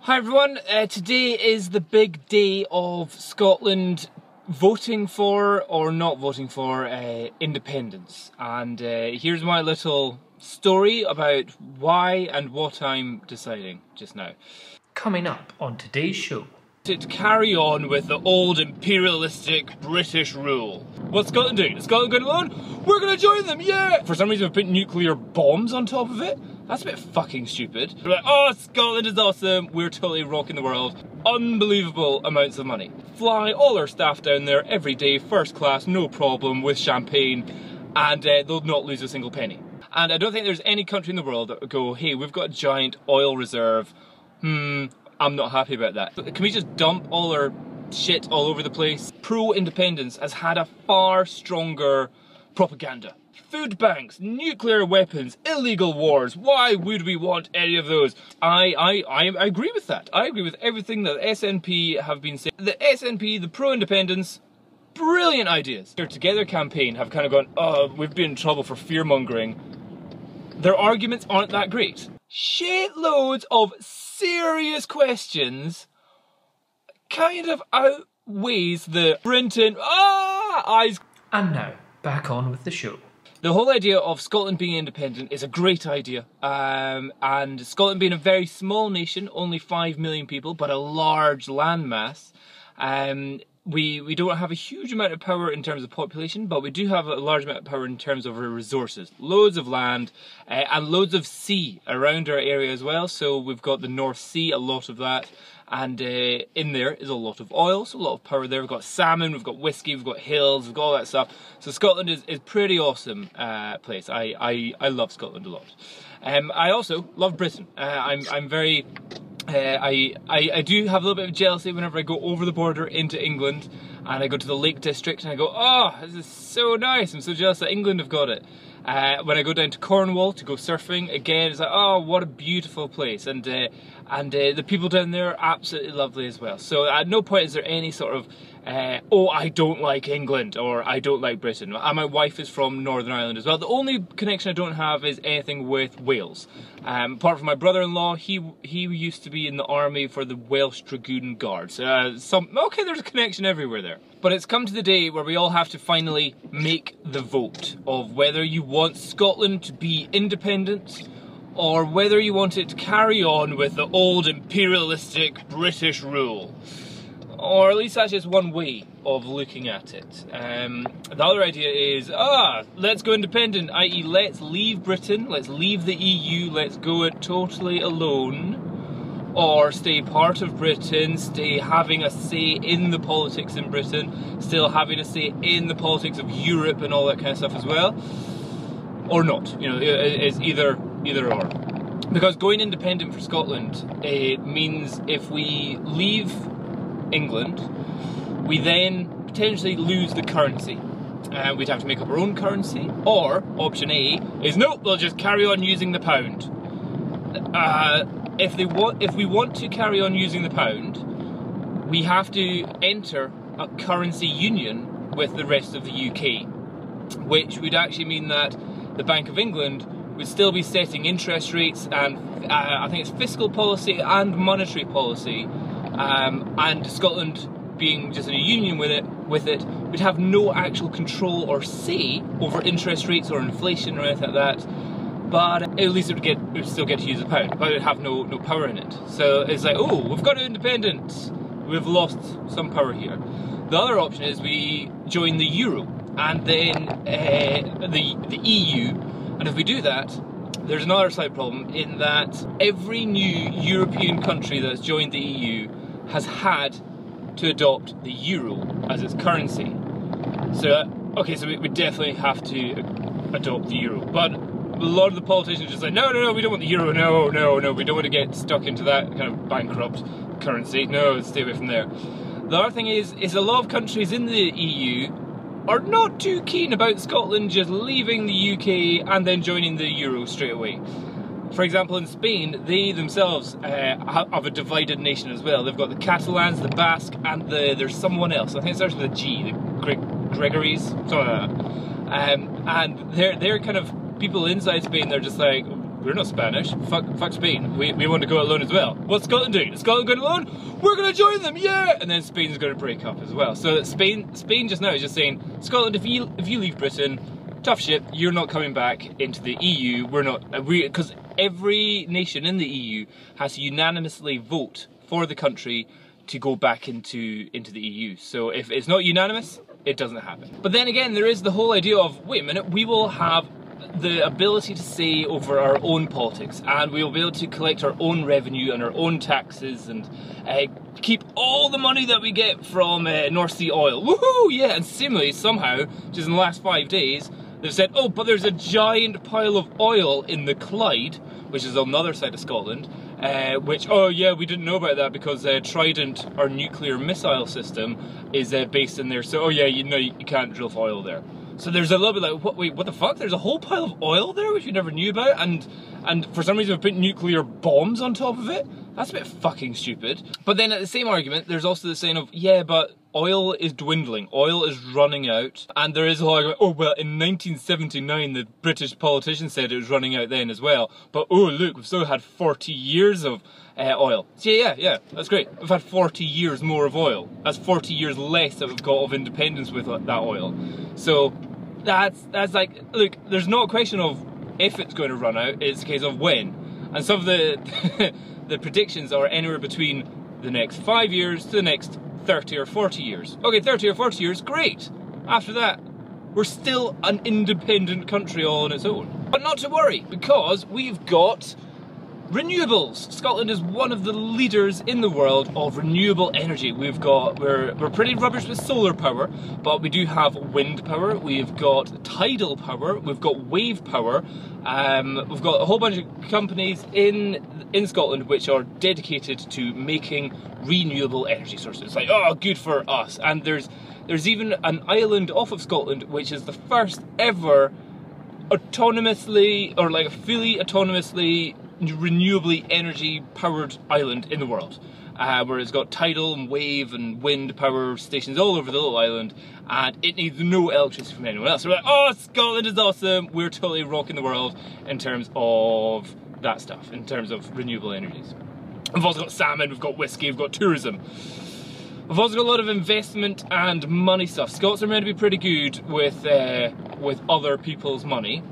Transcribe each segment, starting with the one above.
Hi everyone, today is the big day of Scotland voting for or not voting for independence, and here's my little story about why and what I'm deciding just now. Coming up on today's show. To carry on with the old imperialistic British rule. What's Scotland doing? Is Scotland going alone? We're going to join them, yeah! For some reason we've put nuclear bombs on top of it. That's a bit fucking stupid. We're like, oh, Scotland is awesome, we're totally rocking the world. Unbelievable amounts of money. Fly all our staff down there every day, first class, no problem, with champagne, and they'll not lose a single penny. And I don't think there's any country in the world that would go, hey, we've got a giant oil reserve, I'm not happy about that. Can we just dump all our shit all over the place? Pro-independence has had a far stronger propaganda. Food banks, nuclear weapons, illegal wars. Why would we want any of those? I agree with that. I agree with everything that the SNP have been saying. The SNP, the pro-independence, brilliant ideas. Their Together campaign have kind of gone, oh, we've been in trouble for fearmongering. Their arguments aren't that great. Shitloads of serious questions kind of outweighs the Brinton eyes. And now, back on with the show. The whole idea of Scotland being independent is a great idea, and Scotland being a very small nation, only 5 million people, but a large landmass, we don't have a huge amount of power in terms of population, but we do have a large amount of power in terms of our resources. Loads of land and loads of sea around our area as well. So we've got the North Sea, a lot of that, and in there is a lot of oil, so a lot of power there. We've got salmon, we've got whiskey, we've got hills, we've got all that stuff. So Scotland is pretty awesome place. I love Scotland a lot. I also love Britain. I'm very... I do have a little bit of jealousy whenever I go over the border into England and I go to the Lake District and I go, oh, this is so nice, I'm so jealous that England have got it. When I go down to Cornwall to go surfing, again, it's like, oh, what a beautiful place, and the people down there are absolutely lovely as well. So at no point is there any sort of, oh, I don't like England, or I don't like Britain. And my wife is from Northern Ireland as well. The only connection I don't have is anything with Wales. Apart from my brother-in-law, he used to be in the army for the Welsh Dragoon Guards. Okay, there's a connection everywhere there. But it's come to the day where we all have to finally make the vote of whether you want Scotland to be independent or whether you want it to carry on with the old imperialistic British rule. Or at least that's just one way of looking at it. The other idea is, let's go independent, i.e. let's leave Britain, let's leave the EU, let's go it totally alone. Or stay part of Britain, stay having a say in the politics in Britain, still having a say in the politics of Europe and all that kind of stuff as well. Or not, you know, it's either or. Because going independent for Scotland, it means if we leave England, we then potentially lose the currency. We'd have to make up our own currency. Or, option A, is nope, we'll just carry on using the pound. If we want to carry on using the pound, we have to enter a currency union with the rest of the UK, which would actually mean that the Bank of England would still be setting interest rates and I think it's fiscal policy and monetary policy, and Scotland being just in a union with it would have no actual control or say over interest rates or inflation or anything like that. But at least it would still get to use the pound, but it would have no power in it. So it's like, oh, we've got independence, we've lost some power here. The other option is we join the euro and then the EU, and if we do that, there's another slight problem in that every new European country that's joined the EU has had to adopt the euro as its currency. So, okay, so we definitely have to adopt the euro, but a lot of the politicians are just like, no, we don't want the euro, no, we don't want to get stuck into that kind of bankrupt currency, no, stay away from there. The other thing is a lot of countries in the EU are not too keen about Scotland just leaving the UK and then joining the euro straight away. For example, in Spain, they themselves have a divided nation as well. They've got the Catalans, the Basque, and there's someone else, I think it starts with a G, the Gregories, something like that. And they're kind of, people inside Spain, they're just like, we're not Spanish. Fuck Spain. We want to go it alone as well. What's Scotland doing? Is Scotland going alone? We're going to join them, yeah! And then Spain's going to break up as well. So that Spain just now is just saying, Scotland, if you leave Britain, tough shit, you're not coming back into the EU. We're not, because every nation in the EU has to unanimously vote for the country to go back into the EU. So if it's not unanimous, it doesn't happen. But then again, there is the whole idea of, wait a minute, we will have the ability to say over our own politics, and we will be able to collect our own revenue and our own taxes, and keep all the money that we get from North Sea oil. Woohoo! Yeah, and similarly, somehow, just in the last 5 days, they've said, oh, but there's a giant pile of oil in the Clyde, which is on the other side of Scotland, which, oh yeah, we didn't know about that because Trident, our nuclear missile system, is based in there, so oh yeah, you can't drill for oil there. So there's a little bit like, wait, what the fuck? There's a whole pile of oil there which we never knew about, and for some reason we've put nuclear bombs on top of it? That's a bit fucking stupid. But then at the same argument, there's also the saying of, yeah, but oil is dwindling, oil is running out, and there is a whole argument, oh well, in 1979 the British politician said it was running out then as well, but oh look, we've still had 40 years of oil. So yeah, that's great. We've had 40 years more of oil. That's 40 years less that we've got of independence with that oil. So that's like, look, there's no question of if it's going to run out, it's a case of when. And some of the the predictions are anywhere between the next 5 years to the next 30 or 40 years. Okay, 30 or 40 years, great. After that, we're still an independent country all on its own. But not to worry, because we've got renewables. Scotland is one of the leaders in the world of renewable energy. We're pretty rubbish with solar power, but we do have wind power, we've got tidal power, we've got wave power, we've got a whole bunch of companies in Scotland which are dedicated to making renewable energy sources. Like, oh, good for us. And there's even an island off of Scotland which is the first ever autonomously, or like fully autonomously renewably energy powered island in the world, where it's got tidal and wave and wind power stations all over the little island, and it needs no electricity from anyone else. So we're like, oh, Scotland is awesome, we're totally rocking the world in terms of that stuff, in terms of renewable energies. We've also got salmon, we've got whiskey, we've got tourism. We've also got a lot of investment and money stuff. Scots are meant to be pretty good with other people's money.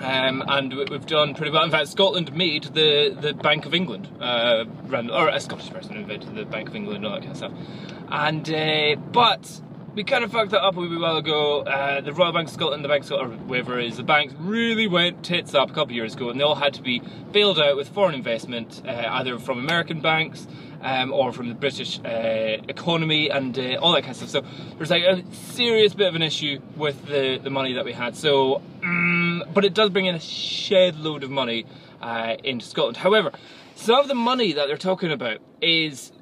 And we've done pretty well. In fact, Scotland made the Bank of England, or a Scottish person invented the Bank of England and all that kind of stuff. And but we kind of fucked that up a wee while ago. The Royal Bank of Scotland, the Bank of Scotland, or whatever it is, the banks really went tits up a couple of years ago, and they all had to be bailed out with foreign investment, either from American banks or from the British economy and all that kind of stuff. So there's like a serious bit of an issue with the money that we had. So, but it does bring in a shed load of money into Scotland. However, some of the money that they're talking about is,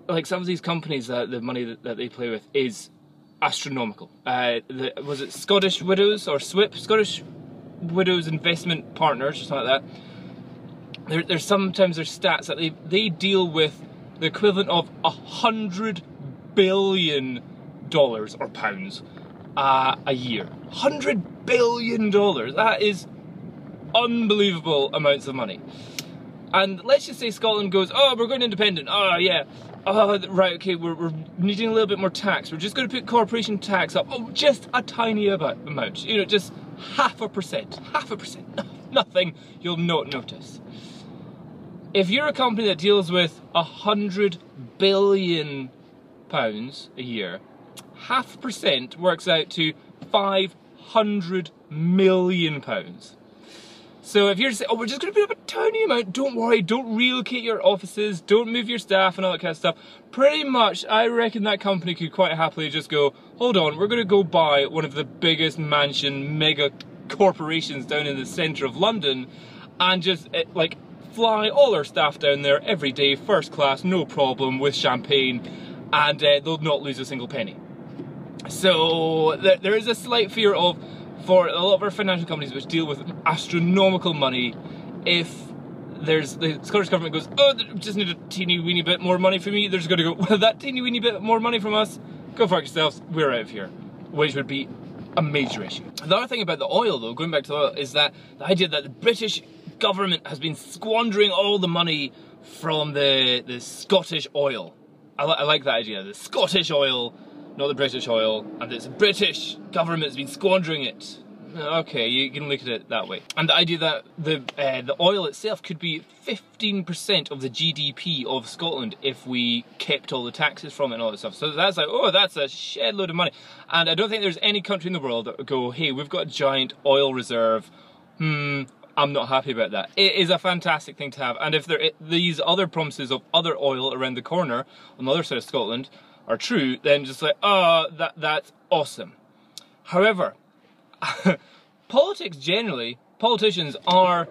like some of these companies, the money that they play with is astronomical. Was it Scottish Widows or SWIP? Scottish Widows Investment Partners or something like that. There's sometimes there's stats that they deal with the equivalent of $100 billion or pounds a year. $100 billion. That is unbelievable amounts of money. And let's just say Scotland goes, oh, we're going independent. Oh yeah. Oh, right, okay, we're needing a little bit more tax. We're just going to put corporation tax up. Oh, just a tiny amount. You know, just 0.5%. 0.5%. Nothing you'll not notice. If you're a company that deals with £100 billion a year, 0.5% works out to £500 million. So if you're just saying, oh, we're just going to put up a tiny amount, don't worry, don't relocate your offices, don't move your staff and all that kind of stuff. Pretty much, I reckon that company could quite happily just go, hold on, we're going to go buy one of the biggest mansion mega corporations down in the centre of London and just, like, fly all our staff down there every day, first class, no problem, with champagne, and they'll not lose a single penny. So there is a slight fear of, for a lot of our financial companies which deal with astronomical money, if there's the Scottish government goes, oh, just need a teeny weeny bit more money from you, they're just going to go, well, that teeny weeny bit more money from us, go fuck yourselves, we're out of here, which would be a major issue. The other thing about the oil, though, going back to the oil, is that the idea that the British government has been squandering all the money from the Scottish oil. I like that idea, the Scottish oil, not the British oil, and the British government has been squandering it. Okay, you can look at it that way. And the idea that the oil itself could be 15% of the GDP of Scotland if we kept all the taxes from it and all that stuff. So that's like, oh, that's a shed load of money. And I don't think there's any country in the world that would go, hey, we've got a giant oil reserve. I'm not happy about that. It is a fantastic thing to have. And if these other promises of other oil around the corner on the other side of Scotland are true, then just like, oh, that's awesome. However, politics generally, politicians are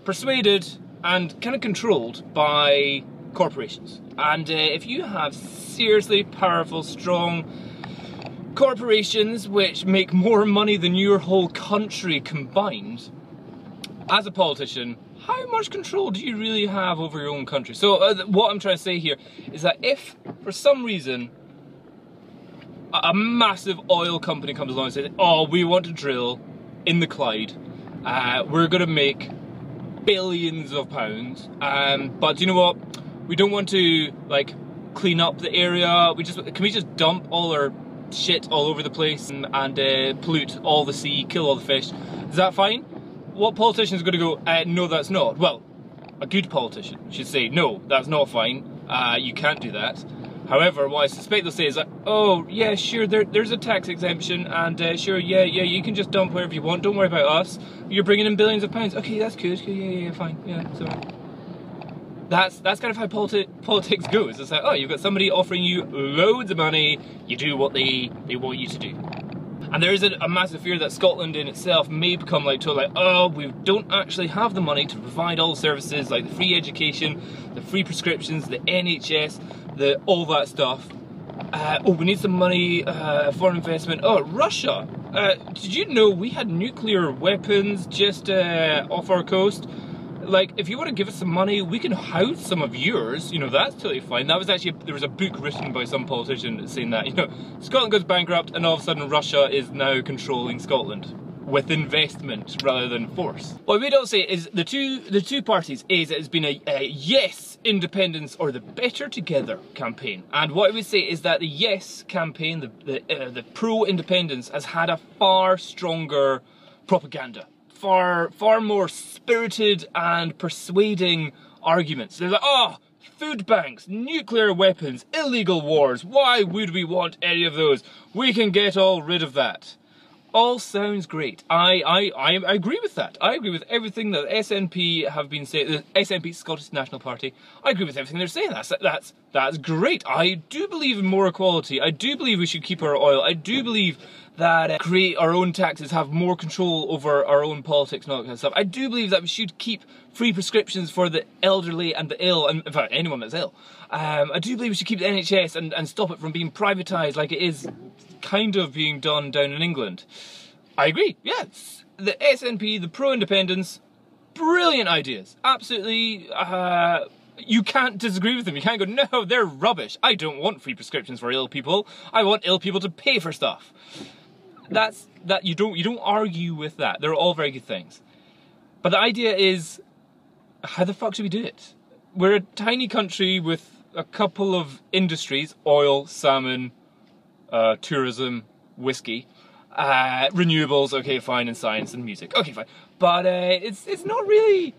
persuaded and kind of controlled by corporations. And if you have seriously powerful, strong corporations which make more money than your whole country combined, as a politician, how much control do you really have over your own country? So what I'm trying to say here is that if, for some reason, a massive oil company comes along and says, oh, we want to drill in the Clyde, we're going to make billions of pounds, but you know what, we don't want to like clean up the area, can we just dump all our shit all over the place and pollute all the sea, kill all the fish? Is that fine? What politician is going to go, no, that's not? Well, a good politician should say, no, that's not fine, you can't do that. However, what I suspect they'll say is like, oh, yeah, sure, there's a tax exemption, and sure, yeah, you can just dump wherever you want, don't worry about us. You're bringing in billions of pounds. Okay, that's good, yeah, fine, yeah, so... That's kind of how politics goes. It's like, oh, you've got somebody offering you loads of money, you do what they want you to do. And there is a massive fear that Scotland in itself may become like totally like, oh, we don't actually have the money to provide all the services like the free education, the free prescriptions, the NHS, all that stuff. Oh, we need some money, foreign investment. Oh, Russia. Did you know we had nuclear weapons just off our coast? Like, if you want to give us some money, we can house some of yours, you know, that's totally fine. That was actually, there was a book written by some politician saying that, you know, Scotland goes bankrupt and all of a sudden Russia is now controlling Scotland with investment rather than force. What we don't say is the two parties is it's been a yes independence or the better together campaign. And what I would say is that the yes campaign, the pro-independence has had a far stronger propaganda. Far more spirited and persuading arguments. They're like, oh, food banks, nuclear weapons, illegal wars, why would we want any of those? We can get all rid of that. All sounds great. I agree with that. I agree with everything that SNP have been saying, the SNP, Scottish National Party. I agree with everything they're saying. That's great. I do believe in more equality. I do believe we should keep our oil. I do believe that create our own taxes, have more control over our own politics and all that kind of stuff. I do believe that we should keep free prescriptions for the elderly and the ill, and in fact anyone that's ill. I do believe we should keep the NHS and stop it from being privatised like it is kind of being done down in England. I agree, yes. The SNP, the pro-independence, brilliant ideas. Absolutely, you can't disagree with them. You can't go, no, they're rubbish. I don't want free prescriptions for ill people. I want ill people to pay for stuff. You don't argue with that. They're all very good things. But the idea is, how the fuck should we do it? We're a tiny country with a couple of industries, oil, salmon, tourism, whiskey, renewables, okay, fine, and science and music, okay, fine. But it's not really,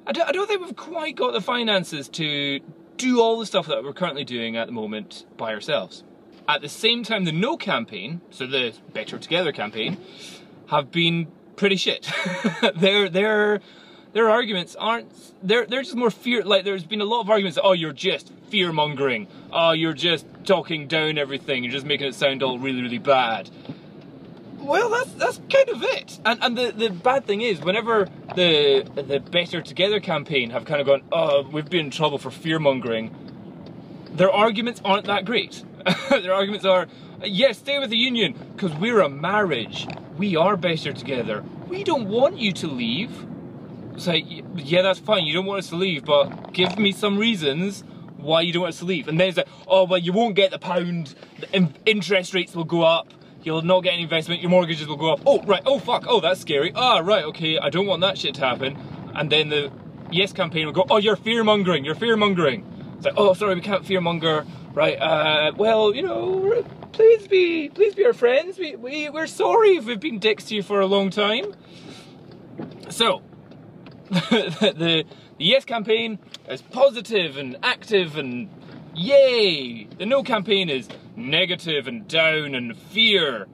I don't think we've quite got the finances to do all the stuff that we're currently doing at the moment by ourselves. At the same time, the No campaign, so the Better Together campaign, have been pretty shit. Their arguments aren't, they're just more fear, like there's been a lot of arguments that, oh, you're just fear-mongering, oh, you're just talking down everything, you're just making it sound all really, really bad. Well, that's kind of it. And the bad thing is, whenever the Better Together campaign have kind of gone, oh, we've been in trouble for fear-mongering, their arguments aren't that great. Their arguments are, yes, stay with the union, because we're a marriage. We are better together. We don't want you to leave. It's like, yeah, that's fine, you don't want us to leave, but give me some reasons why you don't want us to leave. And then it's like, oh, well, you won't get the pound, the interest rates will go up, you'll not get any investment, your mortgages will go up. Oh, right, oh, fuck, oh, that's scary. Ah, right, okay, I don't want that shit to happen. And then the Yes campaign will go, oh, you're fearmongering, you're fearmongering. It's like, oh, sorry, we can't fearmonger. Right, well, you know, please be our friends. We're sorry if we've been dicks to you for a long time. So, the Yes campaign is positive and active and yay. The No campaign is negative and down and fear.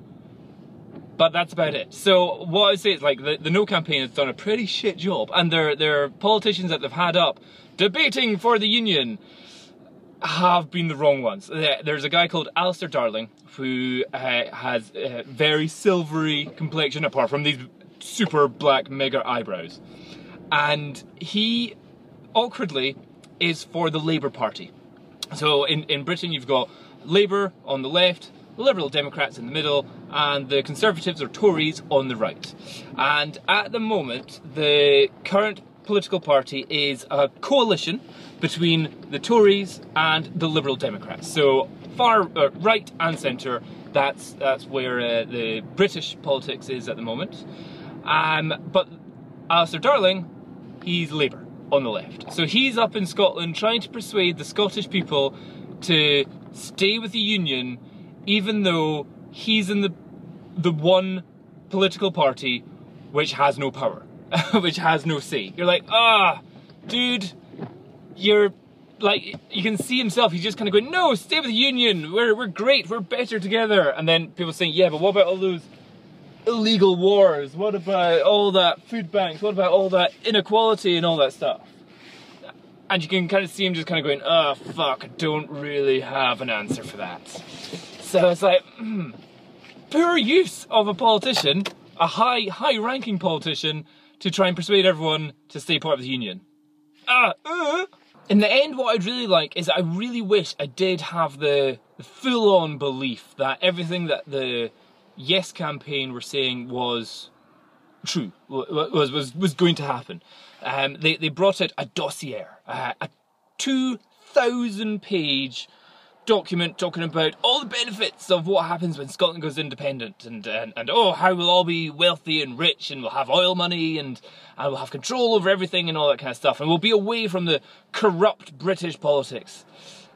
But that's about it. So what I say is, like, the No campaign has done a pretty shit job, and their politicians that they've had up debating for the union have been the wrong ones. There's a guy called Alistair Darling who has a very silvery complexion apart from these super black mega eyebrows, and he awkwardly is for the Labour Party. So in Britain you've got Labour on the left, the Liberal Democrats in the middle, and the Conservatives or Tories on the right. And at the moment, the current political party is a coalition between the Tories and the Liberal Democrats. So far right and centre, that's where the British politics is at the moment. But Alistair Darling, he's Labour on the left. So he's up in Scotland trying to persuade the Scottish people to stay with the union, even though he's in the one political party which has no power, which has no say. You're like, dude, you're like, you can see himself, he's just kind of going, no, stay with the union, we're great, we're better together. And then people saying, yeah, but what about all those illegal wars? What about all that food banks? What about all that inequality and all that stuff? And you can kind of see him just kind of going, oh fuck, I don't really have an answer for that. So it's like, poor use of a politician, a high-ranking politician, to try and persuade everyone to stay part of the union. In the end, what I'd really like is I really wish I did have the full-on belief that everything that the Yes campaign were saying was true, was going to happen. They brought out a dossier, a 2,000-page document talking about all the benefits of what happens when Scotland goes independent, and oh, how we'll all be wealthy and rich, and we'll have oil money, and we'll have control over everything and all that kind of stuff, and we'll be away from the corrupt British politics.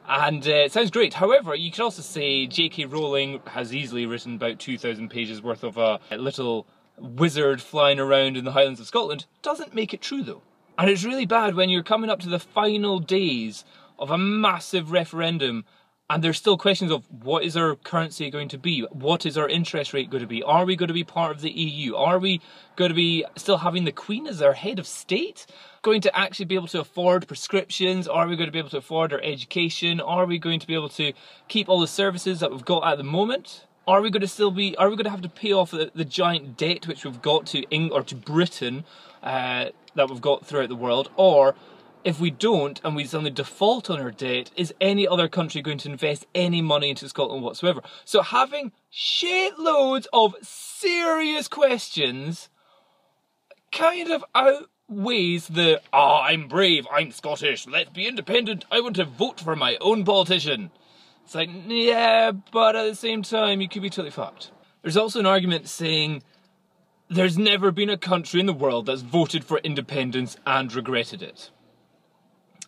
And it sounds great. However, you could also say J.K. Rowling has easily written about 2,000 pages worth of a little wizard flying around in the Highlands of Scotland. Doesn't make it true though. And it's really bad when you're coming up to the final days of a massive referendum and there's still questions of what is our currency going to be? What is our interest rate going to be? Are we going to be part of the EU? Are we going to be still having the Queen as our head of state? Going to actually be able to afford prescriptions? Are we going to be able to afford our education? Are we going to be able to keep all the services that we've got at the moment? Are we going to have to pay off the giant debt which we've got to Britain that we've got throughout the world? Or if we don't and we suddenly default on our debt, is any other country going to invest any money into Scotland whatsoever? So having shitloads of serious questions kind of outweighs the, I'm brave, I'm Scottish, let's be independent, I want to vote for my own politician. It's like, yeah, but at the same time, you could be totally fucked. There's also an argument saying there's never been a country in the world that's voted for independence and regretted it.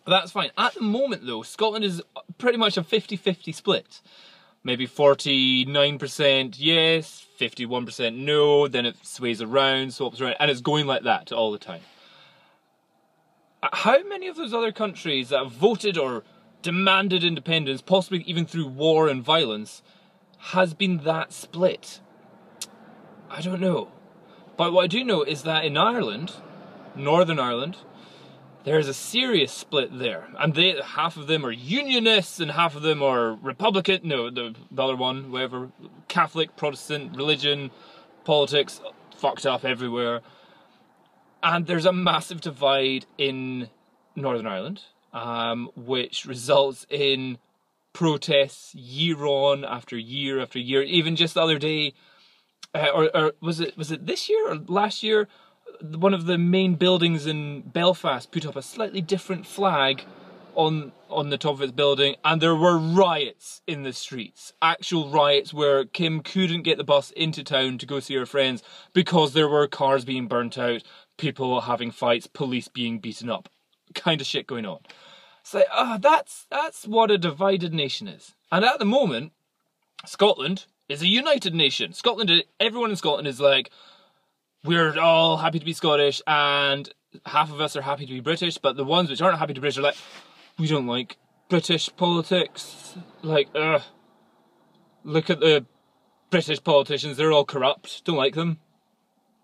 That's fine. At the moment though, Scotland is pretty much a 50-50 split. Maybe 49% yes, 51% no, then it sways around, swaps around, and it's going like that all the time. How many of those other countries that have voted or demanded independence, possibly even through war and violence, has been that split? I don't know. But what I do know is that in Ireland, Northern Ireland, there's a serious split there, and half of them are unionists and half of them are Republican, no, the other one, whatever, Catholic, Protestant, religion, politics, fucked up everywhere. And there's a massive divide in Northern Ireland, which results in protests year on after year after year. Even just the other day, or was it this year or last year? One of the main buildings in Belfast put up a slightly different flag on the top of its building, and there were riots in the streets. Actual riots where Kim couldn't get the bus into town to go see her friends because there were cars being burnt out, people having fights, police being beaten up, kind of shit going on. So that's what a divided nation is. And at the moment, Scotland is a united nation. Everyone in Scotland is like, we're all happy to be Scottish, and half of us are happy to be British, but the ones which aren't happy to be British are like, we don't like British politics. Like, look at the British politicians, they're all corrupt, don't like them.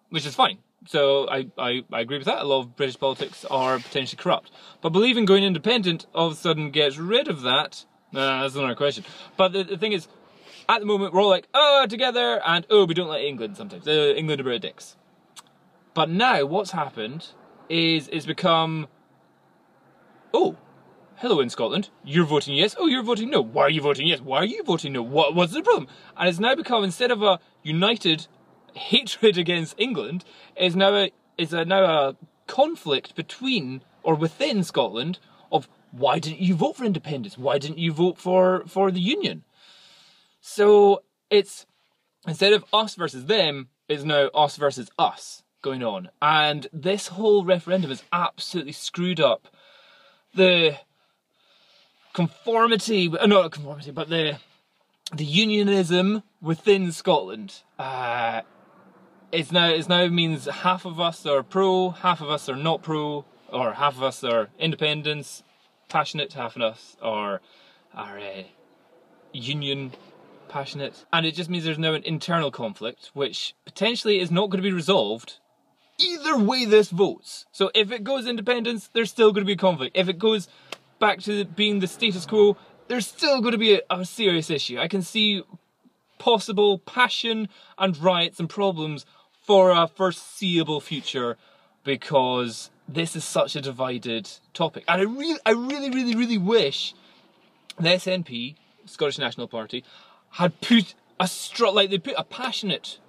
Which is fine. So I agree with that. A lot of British politics are potentially corrupt. But believing going independent all of a sudden gets rid of that. That's another question. But the thing is, at the moment we're all like, together, and we don't like England sometimes. England are a bit of dicks. But now what's happened is it's become, hello in Scotland, you're voting yes, you're voting no. Why are you voting yes? Why are you voting no? What's the problem? And it's now become, instead of a united hatred against England, is now a conflict between or within Scotland of, why didn't you vote for independence? Why didn't you vote for the Union? So it's, instead of us versus them, it's now us versus us going on. And this whole referendum has absolutely screwed up the not conformity, but the unionism within Scotland. It now means half of us are pro, half of us are not pro, or half of us are independence passionate, half of us are union passionate. And it just means there's now an internal conflict, which potentially is not going to be resolved either way this votes. So if it goes independence, there's still going to be a conflict. If it goes back to being the status quo, there's still going to be a serious issue. I can see possible passion and riots and problems for a foreseeable future, because this is such a divided topic. And I really wish the SNP, Scottish National Party, had put they put a passionate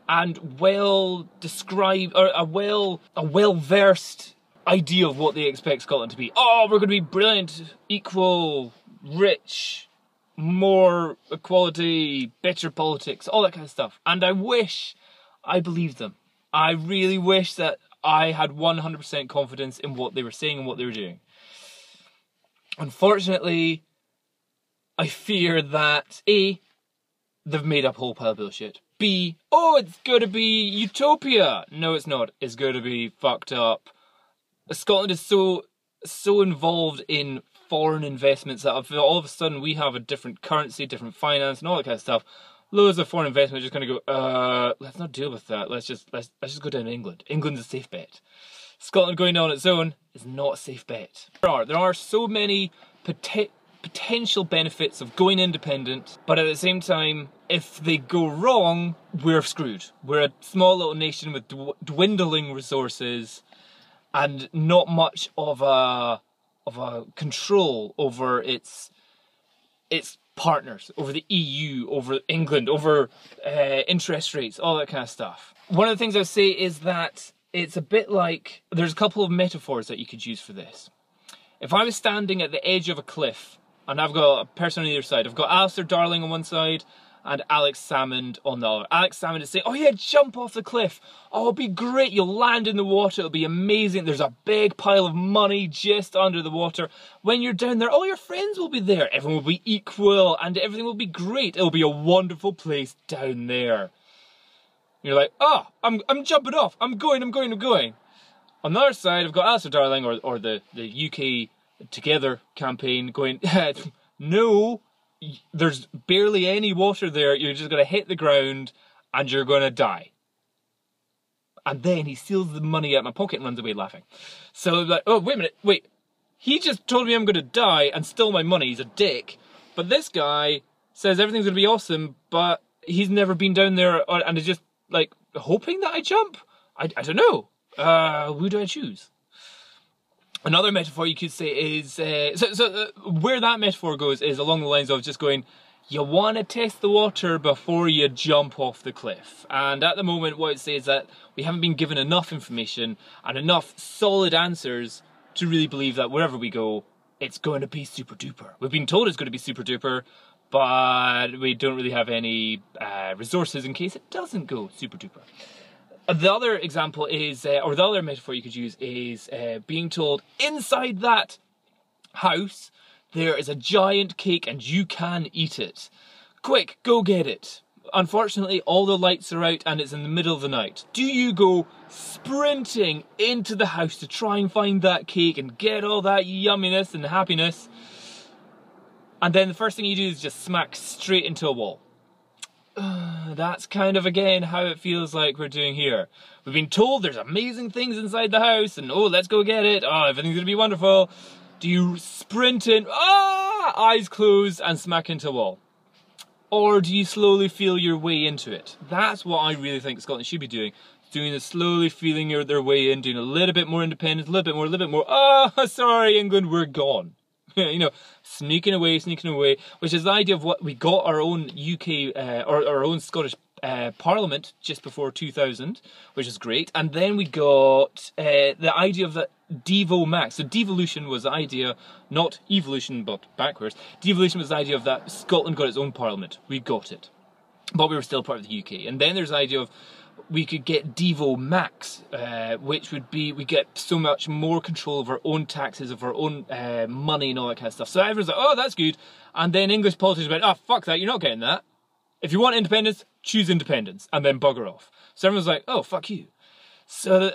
and well described, or a well versed idea of what they expect Scotland to be. We're going to be brilliant, equal, rich, more equality, better politics, all that kind of stuff. And I wish I believed them. I really wish that I had 100% confidence in what they were saying and what they were doing. Unfortunately, I fear that A, they've made up a whole pile of bullshit. B, it's going to be utopia. No, it's not. It's going to be fucked up. Scotland is so involved in foreign investments that all of a sudden we have a different currency, different finance, and all that kind of stuff. Loads of foreign investment are just going to go, let's not deal with that. Let's just go down to England. England's a safe bet. Scotland going on its own is not a safe bet. There are so many potential benefits of going independent, but at the same time, if they go wrong, we're screwed. We're a small little nation with dwindling resources and not much of a control over its partners, over the EU, over England, over interest rates, all that kind of stuff. One of the things I would say is that it's a bit like, there's a couple of metaphors that you could use for this. If I was standing at the edge of a cliff and I've got a person on either side, I've got Alistair Darling on one side and Alex Salmond on the other. Alex Salmond is saying, yeah, jump off the cliff. It'll be great. You'll land in the water. It'll be amazing. There's a big pile of money just under the water. When you're down there, all your friends will be there. Everyone will be equal and everything will be great. It'll be a wonderful place down there. You're like, I'm jumping off. I'm going. On the other side, I've got Alistair Darling or the UK Together campaign going, no, there's barely any water there, you're just going to hit the ground and you're going to die. And then he steals the money out of my pocket and runs away laughing. So like, wait, he just told me I'm going to die and stole my money, he's a dick. But this guy says everything's going to be awesome, but he's never been down there and is just like hoping that I jump? I don't know. Who do I choose? Another metaphor you could say is, where that metaphor goes is along the lines of just going, you want to test the water before you jump off the cliff. And at the moment, what I'd say is that we haven't been given enough information and enough solid answers to really believe that wherever we go, it's going to be super duper. We've been told it's going to be super duper, but we don't really have any resources in case it doesn't go super duper. The other example is, or the other metaphor you could use is being told inside that house there is a giant cake and you can eat it. Quick, go get it. Unfortunately, all the lights are out and it's in the middle of the night. Do you go sprinting into the house to try and find that cake and get all that yumminess and happiness? And then the first thing you do is just smack straight into a wall. That's kind of, again, how it feels like we're doing here. We've been told there's amazing things inside the house and, oh, let's go get it. Oh, everything's going to be wonderful. Do you sprint in, eyes closed, and smack into a wall? Or do you slowly feel your way into it? That's what I really think Scotland should be doing. Doing the slowly feeling their way in, doing a little bit more independence, a little bit more, oh, sorry, England, we're gone. You know, sneaking away, which is the idea of what we got our own UK, or our own Scottish Parliament just before 2000, which is great. And then we got the idea of the Devo Max. So devolution was the idea, not evolution, but backwards. Devolution was the idea of that Scotland got its own Parliament. We got it. But we were still part of the UK. And then there's the idea of we could get Devo Max, which would be we get so much more control of our own taxes, of our own money and all that kind of stuff. So everyone's like, oh, that's good. And then English politicians went, oh, fuck that, you're not getting that. If you want independence, choose independence, and then bugger off. So everyone's like, oh, fuck you. So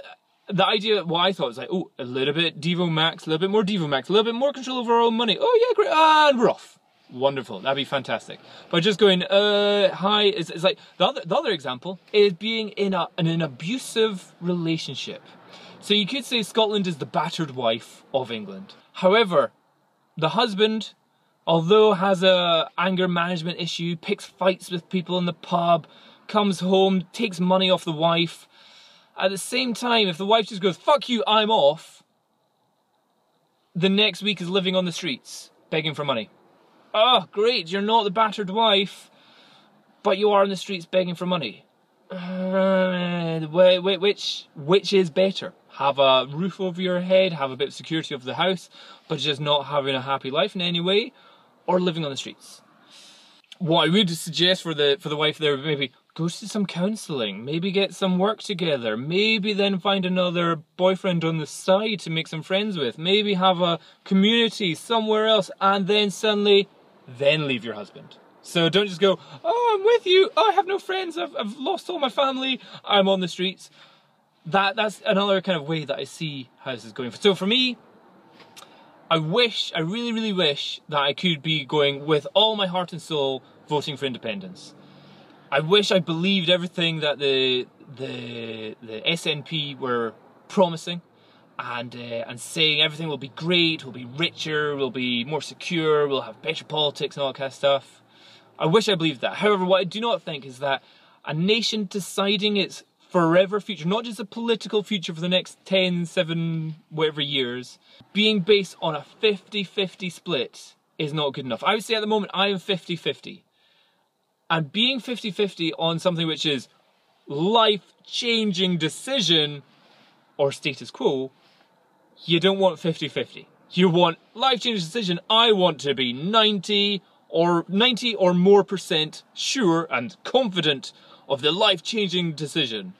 the idea, what I thought was like, oh, a little bit Devo Max, a little bit more Devo Max, a little bit more control over our own money. Oh yeah, great, and we're off. Wonderful, that'd be fantastic. But just going, hi, it's like, the other example is being in an abusive relationship. So you could say Scotland is the battered wife of England. However, the husband, although has a anger management issue, picks fights with people in the pub, comes home, takes money off the wife. At the same time, if the wife just goes, fuck you, I'm off, the next week is living on the streets, begging for money. Oh, great, you're not the battered wife, but you are in the streets begging for money. Which is better? Have a roof over your head, have a bit of security of the house, but just not having a happy life in any way, or living on the streets? What I would suggest for the wife there, maybe go to some counselling, maybe get some work together, maybe then find another boyfriend on the side to make some friends with, maybe have a community somewhere else, and then suddenly, then leave your husband. So don't just go, oh, I'm with you, oh, I have no friends, I've lost all my family, I'm on the streets. That's another kind of way that I see how this is going. So for me, I really, really wish that I could be going with all my heart and soul voting for independence. I wish I believed everything that the SNP were promising and saying everything will be great, we'll be richer, we'll be more secure, we'll have better politics and all that kind of stuff. I wish I believed that. However, what I do not think is that a nation deciding its forever future, not just a political future for the next 10, 7, whatever years, being based on a 50-50 split is not good enough. I would say at the moment I am 50-50. And being 50-50 on something which is life-changing decision or status quo, you don't want 50-50. You want life-changing decision. I want to be 90 or more percent sure and confident of the life-changing decision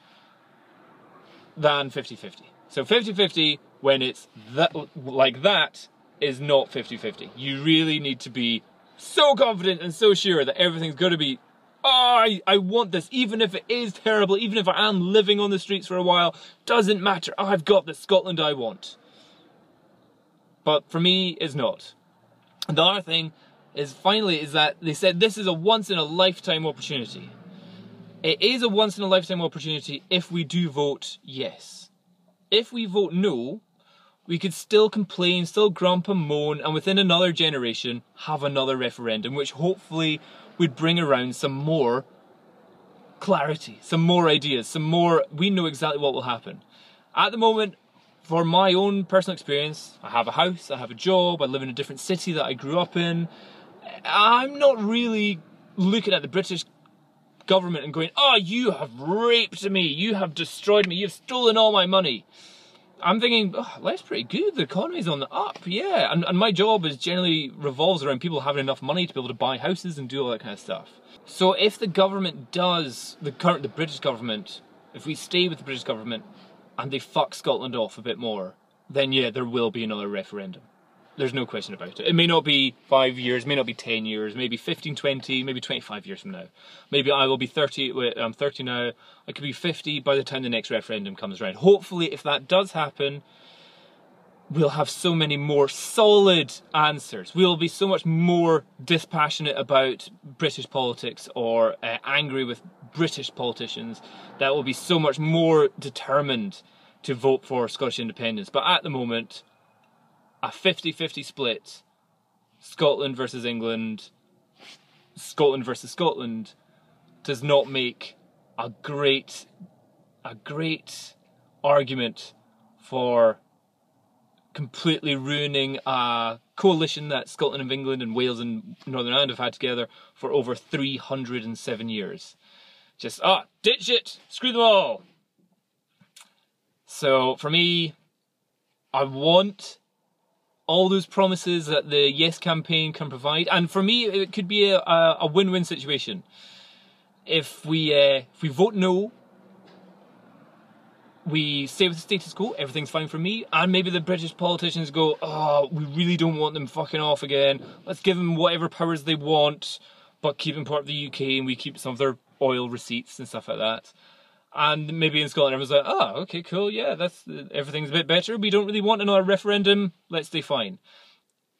than 50-50. So 50-50 when it's that like that is not 50-50. You really need to be so confident and so sure that everything's going to be, oh, I want this, even if it is terrible, even if I am living on the streets for a while, doesn't matter, I've got the Scotland I want. But for me, it's not. And the other thing is, finally, is that they said this is a once-in-a-lifetime opportunity. It is a once-in-a-lifetime opportunity if we do vote yes. If we vote no, we could still complain, still grump and moan, and within another generation have another referendum, which hopefully would bring around some more clarity, some more ideas, some more, we know exactly what will happen. At the moment, for my own personal experience, I have a house, I have a job, I live in a different city that I grew up in. I'm not really looking at the British government and going, oh, you have raped me, you have destroyed me, you've stolen all my money. I'm thinking, oh, life's pretty good, the economy's on the up, yeah. And my job is generally revolves around people having enough money to be able to buy houses and do all that kind of stuff. So if the government does, the British government if we stay with the British government and they fuck Scotland off a bit more, then yeah, there will be another referendum. There's no question about it. It may not be 5 years, may not be 10 years, maybe 15, 20, maybe 25 years from now. Maybe I will be 30, I'm 30 now, I could be 50 by the time the next referendum comes around. Hopefully, if that does happen, we'll have so many more solid answers. We'll be so much more dispassionate about British politics or angry with British politicians that will be so much more determined to vote for Scottish independence. But at the moment, a 50-50 split, Scotland versus England, Scotland versus Scotland, does not make a great argument for completely ruining a coalition that Scotland and England and Wales and Northern Ireland have had together for over 307 years. Just, ditch it, screw them all. So for me, I want all those promises that the Yes campaign can provide, and for me it could be a win-win situation. If we vote no, we stay with the status quo, everything's fine for me, and maybe the British politicians go, we really don't want them fucking off again, let's give them whatever powers they want, but keep them part of the UK and we keep some of their oil receipts and stuff like that. And maybe in Scotland everyone's like, okay, cool, yeah, everything's a bit better, we don't really want another referendum, let's stay fine.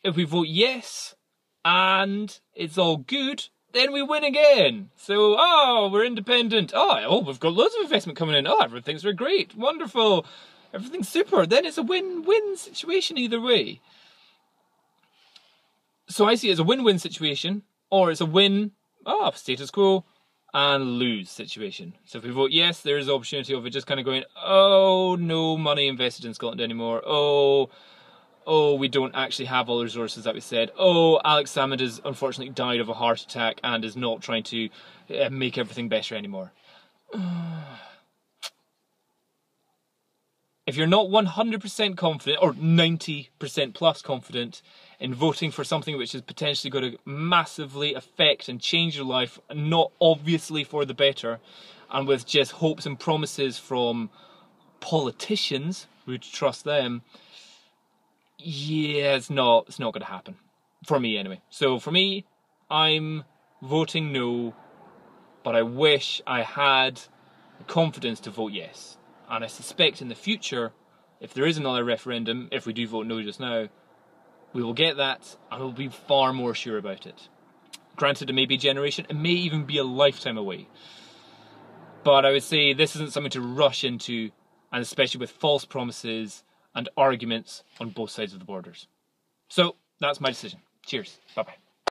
If we vote yes, and it's all good, then we win again. So, we're independent. We've got loads of investment coming in. Everything's great, wonderful, everything's super. Then it's a win-win situation either way. So I see it as a win-win situation, or it's a win, status quo, and lose situation. So if we vote yes, there is the opportunity of it just kind of going, no money invested in Scotland anymore. We don't actually have all the resources that we said. Alex Salmond has unfortunately died of a heart attack and is not trying to make everything better anymore. If you're not 100% confident, or 90% plus confident, in voting for something which is potentially going to massively affect and change your life, not obviously for the better, and with just hopes and promises from politicians, would trust them, yeah, it's not going to happen. For me, anyway. So for me, I'm voting no, but I wish I had the confidence to vote yes. And I suspect in the future, if there is another referendum, if we do vote no just now, we will get that and we'll be far more sure about it. Granted, it may be a generation, it may even be a lifetime away. But I would say this isn't something to rush into, and especially with false promises and arguments on both sides of the borders. So, that's my decision. Cheers. Bye-bye.